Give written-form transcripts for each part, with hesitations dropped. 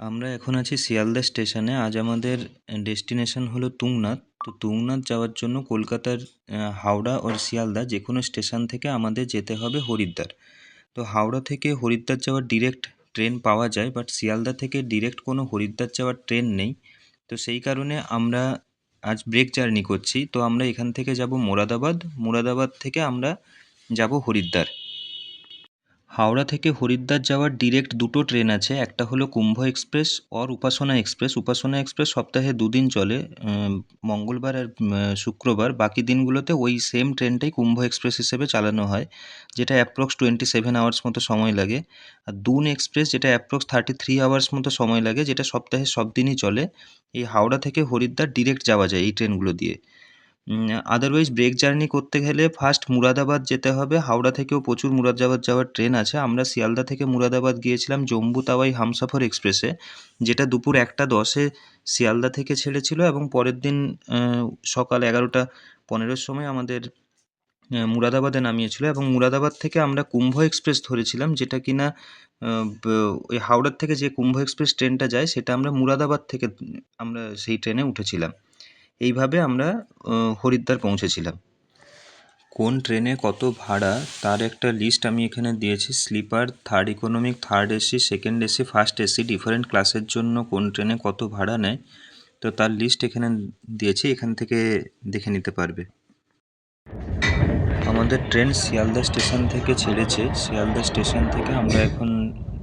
আমরা এখন আছি শিয়ালদা স্টেশনে। আজ আমাদের ডেস্টিনেশন হলো তুংনাথ। তো তুংনাথ যাওয়ার জন্য কলকাতার হাওড়া ওর শিয়ালদা যে কোনো স্টেশন থেকে আমাদের যেতে হবে হরিদ্বার। তো হাওড়া থেকে হরিদ্বার যাওয়ার ডিরেক্ট ট্রেন পাওয়া যায়, বাট শিয়ালদা থেকে ডিরেক্ট কোনো হরিদ্বার যাওয়ার ট্রেন নেই। তো সেই কারণে আমরা আজ ব্রেক জার্নি করছি। তো আমরা এখান থেকে যাব মোরাদাবাদ, মোরাদাবাদ থেকে আমরা যাব হরিদ্বার। হাওড়া থেকে হরিদ্বার যাওয়ার ডিরেক্ট দুটো ট্রেন আছে, একটা হলো কুম্ভ এক্সপ্রেস আর উপাসনা এক্সপ্রেস। উপাসনা এক্সপ্রেস সপ্তাহে দুদিন চলে, মঙ্গলবার আর শুক্রবার। বাকি দিনগুলোতে ওই সেম ট্রেনটাই কুম্ভ এক্সপ্রেস হিসেবে চালানো হয়, যেটা অ্যাপ্রক্স 27 আওয়ার্স মতো সময় লাগে। আর দুন এক্সপ্রেস যেটা অ্যাপ্রক্স 33 আওয়ার্স মতো সময় লাগে, যেটা সপ্তাহে সব দিনই চলে। এই হাওড়া থেকে হরিদ্বার ডিরেক্ট যাওয়া যায় এই ট্রেনগুলো দিয়ে। আদারওয়াইজ ব্রেক জার্নি করতে গেলে ফার্স্ট মুরাদাবাদ যেতে হবে। হাওড়া থেকেও প্রচুর মুরাদাবাদ যাওয়ার ট্রেন আছে। আমরা শিয়ালদা থেকে মুরাদাবাদ গিয়েছিলাম জম্বু তাওয়াই হামসফর এক্সপ্রেসে, যেটা দুপুর 1টা 10-এ শিয়ালদা থেকে ছেড়েছিল এবং পরের দিন সকাল 11টা 15-এর সময় আমাদের মুরাদাবাদে নামিয়েছিল। এবং মুরাদাবাদ থেকে আমরা কুম্ভ এক্সপ্রেস ধরেছিলাম, যেটা কিনা ওই হাওড়ার থেকে যে কুম্ভ এক্সপ্রেস ট্রেনটা যায় সেটা আমরা মুরাদাবাদ থেকে আমরা সেই ট্রেনে উঠেছিলাম। এইভাবে আমরা হরিদ্বার পৌঁছেছিলাম। কোন ট্রেনে কত ভাড়া তার একটা লিস্ট আমি এখানে দিয়েছি। Sleeper, third economic, third AC, second AC, first AC, different ক্লাসের জন্য কোন ট্রেনে কত ভাড়া নেয়, তো তার লিস্ট এখানে দিয়েছি, এখান থেকে দেখে নিতে পারবে। আমাদের ট্রেন শিয়ালদা স্টেশন থেকে ছেড়েছে। শিয়ালদা স্টেশন থেকে আমরা এখন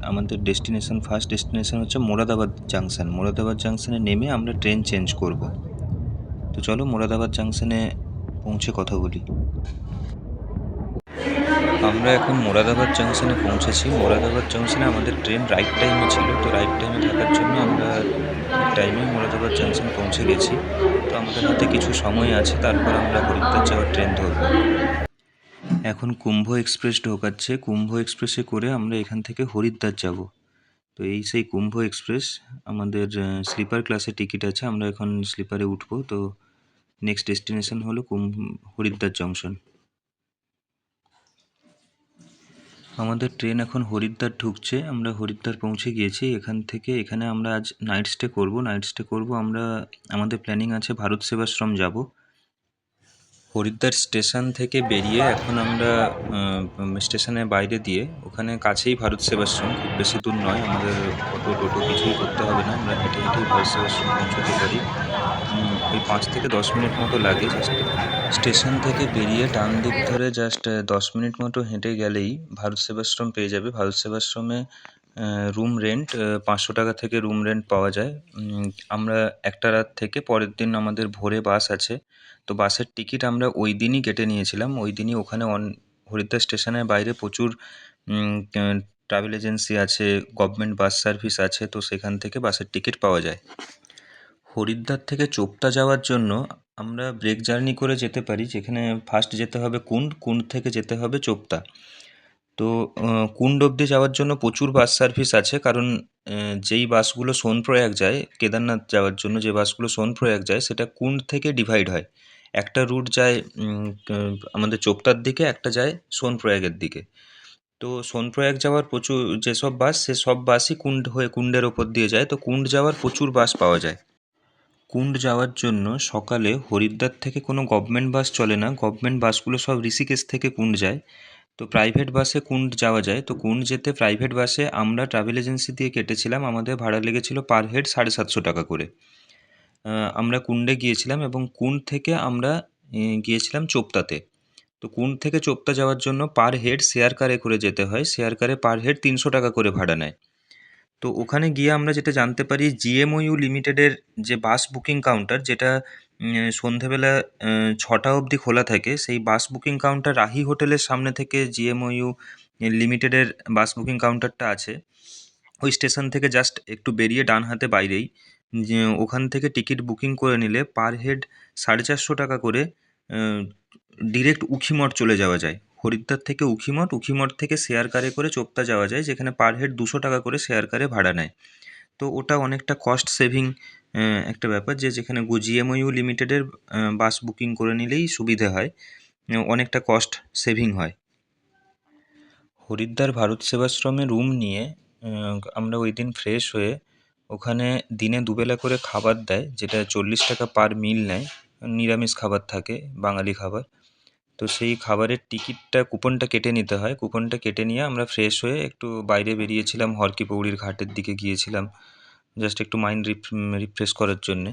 আমাদের ডেস্টিনেশন, ফার্স্ট ডেস্টিনেশন হচ্ছে মোরাদাবাদ জাংশন। মোরাদাবাদ জাংশনে নেমে আমরা ট্রেন চেঞ্জ করব। তো চলো মোরাদাবাদ জাংশনে পৌঁছে কথা বলি। আমরা এখন মোরাদাবাদ জাংশনে পৌঁছেছি। মোরাদাবাদ জাংশনে আমাদের ট্রেন রাইট টাইমে ছিল, তো রাইট টাইমে থাকার জন্য আমরা টাইমে মোরাদাবাদ জাংশন পৌঁছে গেছি। তো আমাদের হাতে কিছু সময় আছে, তারপর আমরা হরিদ্বার যাওয়ার ট্রেন ধরব। এখন কুম্ভ এক্সপ্রেস ঢোকাচ্ছে। কুম্ভ এক্সপ্রেসে করে আমরা এখান থেকে হরিদ্বার যাব। তো এই সেই কুম্ভ এক্সপ্রেস, আমাদের স্লিপার ক্লাসে টিকিট আছে, আমরা এখন স্লিপারে উঠবো। তো নেক্সট ডেস্টিনেশন হলো হরিদ্বার জংশন। আমাদের ট্রেন এখন হরিদ্বার ঢুকছে। আমরা হরিদ্বার পৌঁছে গিয়েছি। এখান থেকে এখানে আমরা আজ নাইট স্টে করব। আমরা আমাদের প্ল্যানিং আছে ভারত সেবাশ্রম যাব। হরিদ্বার স্টেশন থেকে বেরিয়ে এখন আমরা স্টেশনের বাইরে দিয়ে, ওখানে কাছেই ভারত সেবাশ্রম, খুব বেশি দূর নয়, আমাদের অটো টোটো কিছুই করতে হবে না, আমরা হেঁটে হেঁটেই ভারত সেবাশ্রম পৌঁছতে পারি। ওই 5 থেকে 10 মিনিট মতো লাগে। জাস্ট স্টেশন থেকে বেরিয়ে ডান দিক ধরে জাস্ট 10 মিনিট মতো হেঁটে গেলেই ভারত সেবাশ্রম পেয়ে যাবে। ভারত সেবাশ্রমে রুম রেন্ট 500 টাকা থেকে রুম রেন্ট পাওয়া যায়। আমরা একটা রাত থেকে পরের দিন আমাদের ভোরে বাস আছে। তো বাসের টিকিট আমরা ওই দিনই কেটে নিয়েছিলাম। ওই দিনই ওখানে হরিদ্বার স্টেশনের বাইরে প্রচুর ট্রাভেল এজেন্সি আছে, গভর্নমেন্ট বাস সার্ভিস আছে, তো সেখান থেকে বাসের টিকিট পাওয়া যায়। হরিদ্বার থেকে চোপতা যাওয়ার জন্য আমরা ব্রেক জার্নি করে যেতে পারি, যেখানে ফার্স্ট যেতে হবে কুন্ড থেকে যেতে হবে চোপতা। তো কুন্ড অবধি যাওয়ার জন্য প্রচুর বাস সার্ভিস আছে, কারণ যেই বাসগুলো সোনপ্রয়াগ যায় কেদারনাথ যাওয়ার জন্য, যে বাসগুলো সোনপ্রয়াগ যায় সেটা কুন্ড থেকে ডিভাইড হয়। একটা রুট যায় আমাদের চোপতার দিকে, একটা যায় সোনপ্রয়াগের দিকে। তো সোনপ্রয়াগ যাওয়ার প্রচুর যেসব বাস, সেসব বাসই কুন্ড হয়ে কুন্ডের ওপর দিয়ে যায়। তো কুন্ড যাওয়ার প্রচুর বাস পাওয়া যায়। কুন্ড যাওয়ার জন্য সকালে হরিদ্বার থেকে কোনো গভর্নমেন্ট বাস চলে না। গভর্নমেন্ট বাসগুলো সব ঋষিকেশ থেকে কুন্ড যায়। তো প্রাইভেট বাসে কুন্ড যাওয়া যায়। তো কুন্ড যেতে প্রাইভেট বাসে আমরা ট্রাভেল এজেন্সি দিয়ে কেটেছিলাম। আমাদের ভাড়া লেগেছিল পার হেড 750 টাকা করে। আমরা কুন্ডে গিয়েছিলাম এবং কুন্ড থেকে আমরা গিয়েছিলাম চোপতাতে। তো কুন্ড থেকে চোপতা যাওয়ার জন্য পার হেড শেয়ার কারে করে যেতে হয়। শেয়ার কারে পার হেড 300 টাকা করে ভাড়া নেয়। তো ওখানে গিয়ে আমরা যেটা জানতে পারি, জিএমওইউ লিমিটেডের যে বাস বুকিং কাউন্টার, যেটা সন্ধেবেলা 6টা অবধি খোলা থাকে, সেই বাস বুকিং কাউন্টার রাহি হোটেলের সামনে থেকে জিএমওইউ লিমিটেডের বাস বুকিং কাউন্টারটা আছে। ওই স্টেশন থেকে জাস্ট একটু বেরিয়ে ডান হাতে বাইরেই, যে ওখান থেকে টিকিট বুকিং করে নিলে পার হেড 450 টাকা করে ডিরেক্ট উখিমঠ চলে যাওয়া যায়। হরিদ্বার থেকে উখিমঠ থেকে শেয়ার কারে করে চোপতা যাওয়া যায়, যেখানে পার হেড 200 টাকা করে শেয়ার কারে ভাড়া নেয়। তো ওটা অনেকটা কস্ট সেভিং একটা ব্যাপার, যেখানে জিএমওইউ লিমিটেডের বাস বুকিং করে নিলেই সুবিধে হয়, অনেকটা কস্ট সেভিং হয়। হরিদ্বার ভারত সেবাশ্রমে রুম নিয়ে আমরা ওই দিন ফ্রেশ হয়ে ওখানে দিনে দুবেলা করে খাবার দেয়, যেটা 40 টাকা পার মিল নেয়। নিরামিষ খাবার থাকে, বাঙালি খাবার। তো সেই খাবারের টিকিটটা, কুপনটা কেটে নিতে হয়। কুপনটা কেটে নিয়ে আমরা ফ্রেশ হয়ে একটু বাইরে বেরিয়েছিলাম, হরকি পৌড়ির ঘাটের দিকে গিয়েছিলাম, জাস্ট একটু মাইন্ড রিফ্রেশ করার জন্যে।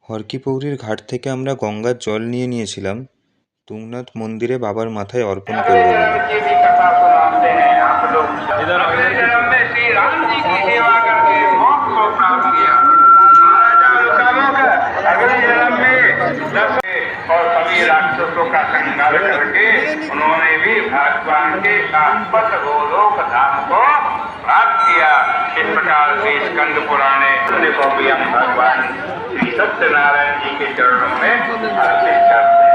হরকি পৌড়ির ঘাট থেকে আমরা গঙ্গার জল নিয়ে নিয়েছিলাম তুংনাথ মন্দিরে বাবার মাথায় অর্পণ করব বলে। और सभी राक्षसों का संहार करके उन्होंने भी भगवान के शाश्वत गोलोक धाम को प्राप्त किया। इस प्रकार से स्कंद पुराणे को भी हम भगवान श्री सत्यनारायण जी के चरणों में अर्पित करते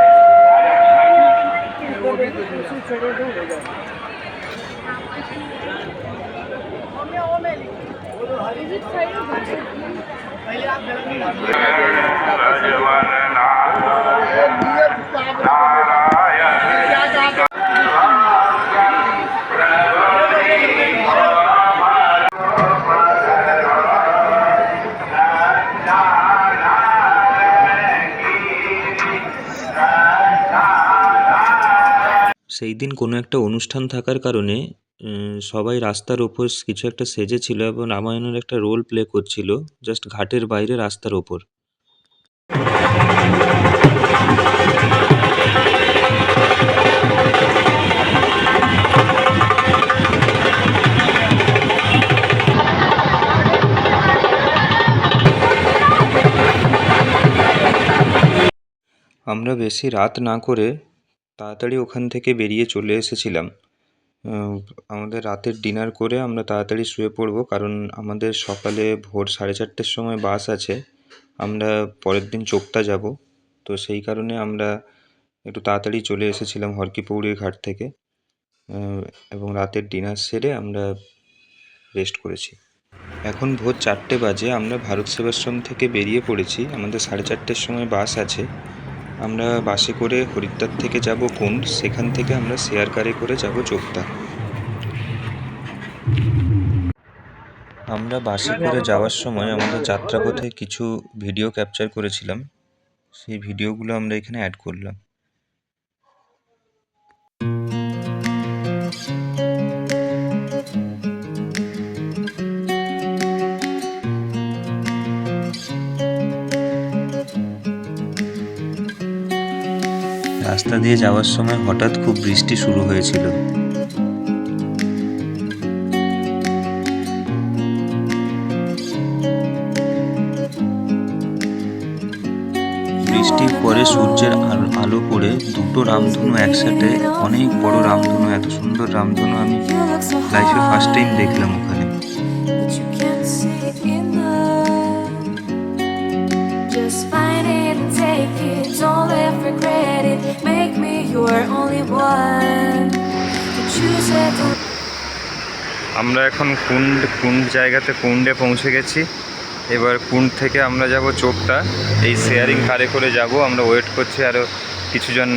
সেই দিন কোনো একটা অনুষ্ঠান থাকার কারণে সবাই রাস্তার ওপর কিছু একটা সেজেছিল এবং রামায়ণের একটা রোল প্লে করছিল, জাস্ট ঘাটের বাইরে রাস্তার ওপর। আমরা বেশি রাত না করে তাড়াতাড়ি ওখান থেকে বেরিয়ে চলে এসেছিলাম। আমাদের রাতের ডিনার করে আমরা তাড়াতাড়ি শুয়ে পড়বো, কারণ আমাদের সকালে ভোর 4:30-র সময় বাস আছে। আমরা পরের দিন চোপতা যাব, তো সেই কারণে আমরা একটু তাড়াতাড়ি চলে এসেছিলাম হরকি পৌড়ির ঘাট থেকে, এবং রাতের ডিনার সেরে আমরা রেস্ট করেছি। এখন ভোর 4টে বাজে। আমরা ভারত সেবাশ্রম থেকে বেরিয়ে পড়েছি। আমাদের 4:30-র সময় বাস আছে। আমরা বাসে করে হরিদ্বার থেকে যাব কুন্ড, সেখান থেকে আমরা শেয়ার কারে করে যাব চোপতা। আমরা বাসে করে যাওয়ার সময় আমাদের যাত্রাপথে কিছু ভিডিও ক্যাপচার করেছিলাম, সেই ভিডিওগুলো আমরা এখানে অ্যাড করলাম। রাস্তা দিয়ে যাওয়ার সময় হঠাৎ খুব বৃষ্টি শুরু হয়েছিল। বৃষ্টির পরে সূর্যের আলো পড়ে দুটো রামধনু একসাথে, অনেক বড় রামধনু, এত সুন্দর রামধনু আমি লাইফে ফার্স্ট টাইম দেখলাম ওখানে। আমরা এখন কুন্ড জায়গাতে কুন্ডে পৌঁছে গেছি। এবার কুন্ড থেকে আমরা যাব চোপতা। এই শেয়ারিং কারে করে যাব। আমরা ওয়েট করছি, আরও কিছুজন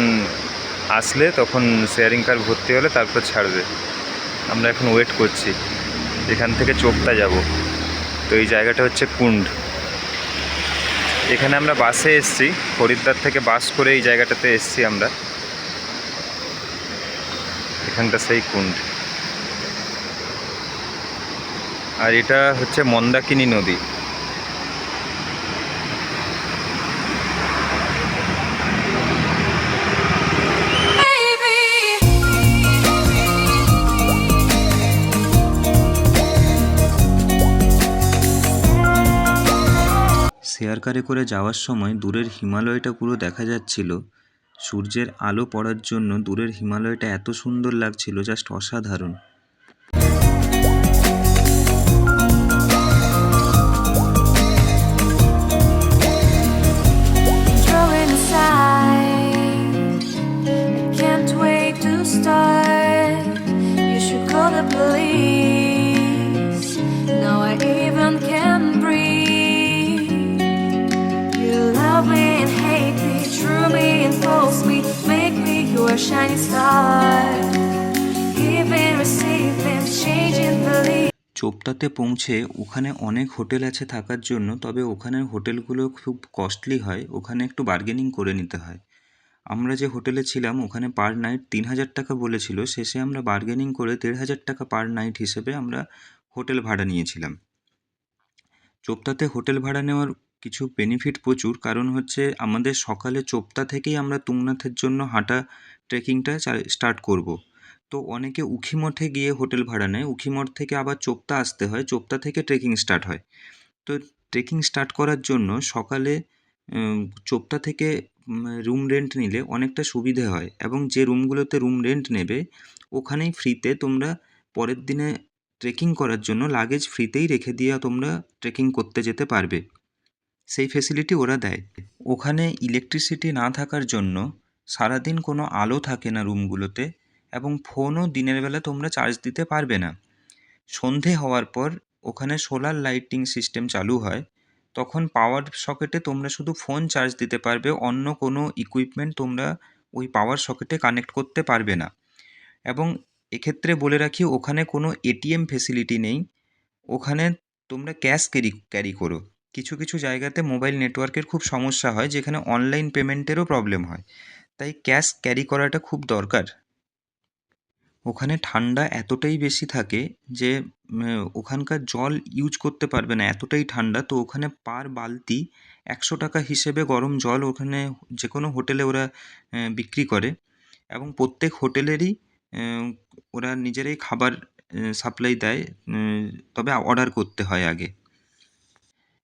আসলে তখন শেয়ারিং কার ভর্তি হলে তারপর ছাড়বে। আমরা এখন ওয়েট করছি, এখান থেকে চোপতা যাব। তো এই জায়গাটা হচ্ছে কুন্ড। এখানে আমরা বাসে এসেছি, হরিদ্বার থেকে বাস করে এই জায়গাটাতে এসেছি আমরা। এখানটা সেই কুন্ড, আর এটা হচ্ছে মন্দাকিনী নদী। শেয়ার কারে করে যাওয়ার সময় দূরের হিমালয়টা পুরো দেখা যাচ্ছিল। সূর্যের আলো পড়ার জন্য দূরের হিমালয়টা এত সুন্দর লাগছিল, জাস্ট অসাধারণ। Can't wait to start. You should call the police. even can breathe. You love me and hate me, true me and false me, make me your shining star. Giving, receiving, changing, believe. চোপতাতে পৌঁছে ওখানে অনেক hotel আছে থাকার জন্য, তবে ওখানের হোটেলগুলো খুব costly হয়, ওখানে একটু বার্গেনিং করে নিতে হয়। আমরা যে হোটেলে ছিলাম ওখানে পার নাইট 3,000 টাকা বলেছিল, শেষে আমরা বার্গেনিং করে 1,500 টাকা পার নাইট হিসেবে আমরা হোটেল ভাড়া নিয়েছিলাম। চোপতাতে হোটেল ভাড়া নেওয়ার কিছু বেনিফিট প্রচুর, কারণ হচ্ছে আমাদের সকালে চোপতা থেকেই আমরা তুংনাথের জন্য হাঁটা ট্রেকিংটা স্টার্ট করব। তো অনেকে উখিমঠে গিয়ে হোটেল ভাড়া নেয়, উখিমঠ থেকে আবার চোপতা আসতে হয়, চোপতা থেকে ট্রেকিং স্টার্ট হয়। তো ট্রেকিং স্টার্ট করার জন্য সকালে চোপতা থেকে রুম রেন্ট নিলে অনেকটা সুবিধে হয়, এবং যে রুমগুলোতে রুম রেন্ট নেবে ওখানেই ফ্রিতে তোমরা পরের দিনে ট্রেকিং করার জন্য লাগেজ ফ্রিতেই রেখে দিয়ে তোমরা ট্রেকিং করতে যেতে পারবে, সেই ফেসিলিটি ওরা দেয়। ওখানে ইলেকট্রিসিটি না থাকার জন্য সারাদিন কোনো আলো থাকে না রুমগুলোতে, এবং ফোনও দিনের বেলা তোমরা চার্জ দিতে পারবে না। সন্ধে হওয়ার পর ওখানে সোলার লাইটিং সিস্টেম চালু হয়, তখন পাওয়ার সকেটে তোমরা শুধু ফোন চার্জ দিতে পারবে, অন্য কোনো ইকুইপমেন্ট তোমরা ওই পাওয়ার সকেটে কানেক্ট করতে পারবে না। এবং এক্ষেত্রে বলে রাখি, ওখানে কোনো এটিএম ফেসিলিটি নেই, ওখানে তোমরা ক্যাশ ক্যারি করো। কিছু কিছু জায়গাতে মোবাইল নেটওয়ার্কের খুব সমস্যা হয়, যেখানে অনলাইন পেমেন্টেরও প্রবলেম হয়, তাই ক্যাশ ক্যারি করাটা খুব দরকার। ওখানে ঠান্ডা এতটাই বেশি থাকে যে ওখানকার জল ইউজ করতে পারবে না, এতটাই ঠান্ডা। তো ওখানে পার বালতি 100 টাকা হিসেবে গরম জল ওখানে যে কোনো হোটেলে ওরা বিক্রি করে, এবং প্রত্যেক হোটেলেরই ওরা নিজেরাই খাবার সাপ্লাই দেয়, তবে অর্ডার করতে হয় আগে।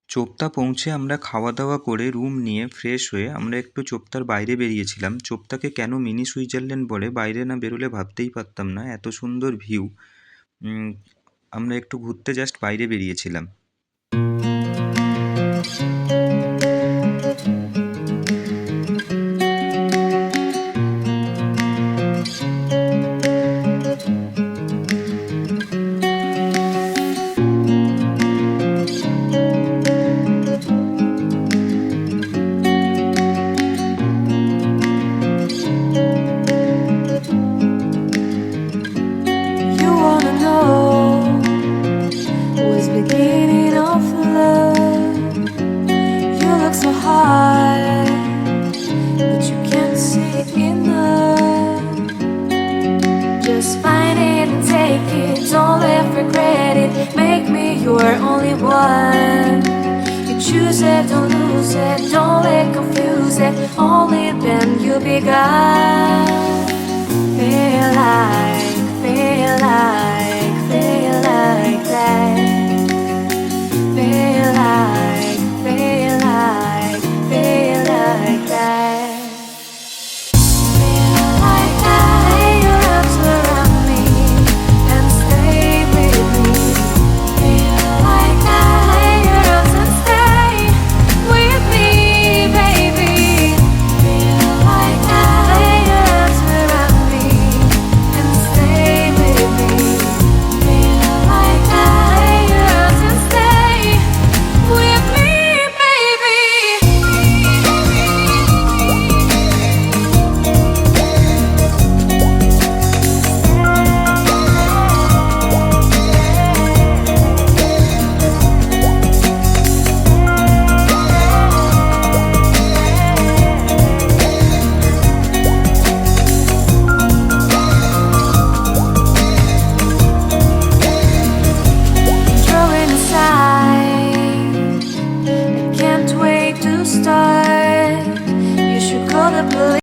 চোপতা পৌঁছে আমরা খাওয়া দাওয়া করে রুম নিয়ে ফ্রেশ হয়ে আমরা একটু চোপতার বাইরে বেরিয়েছিলাম। চোপতাকে কেন মিনি সুইজারল্যান্ড বলে বাইরে না বেরোলে ভাবতেই পারতাম না, এত সুন্দর ভিউ। আমরা একটু ঘুরতে জাস্ট বাইরে বেরিয়েছিলাম। You wanna know what's beginning of love? You look so hard, but you can't see enough. Just find it and take it, don't let regret it. Make me your only one. You choose it, don't lose it, don't let confuse it. Only then you begun. Feel like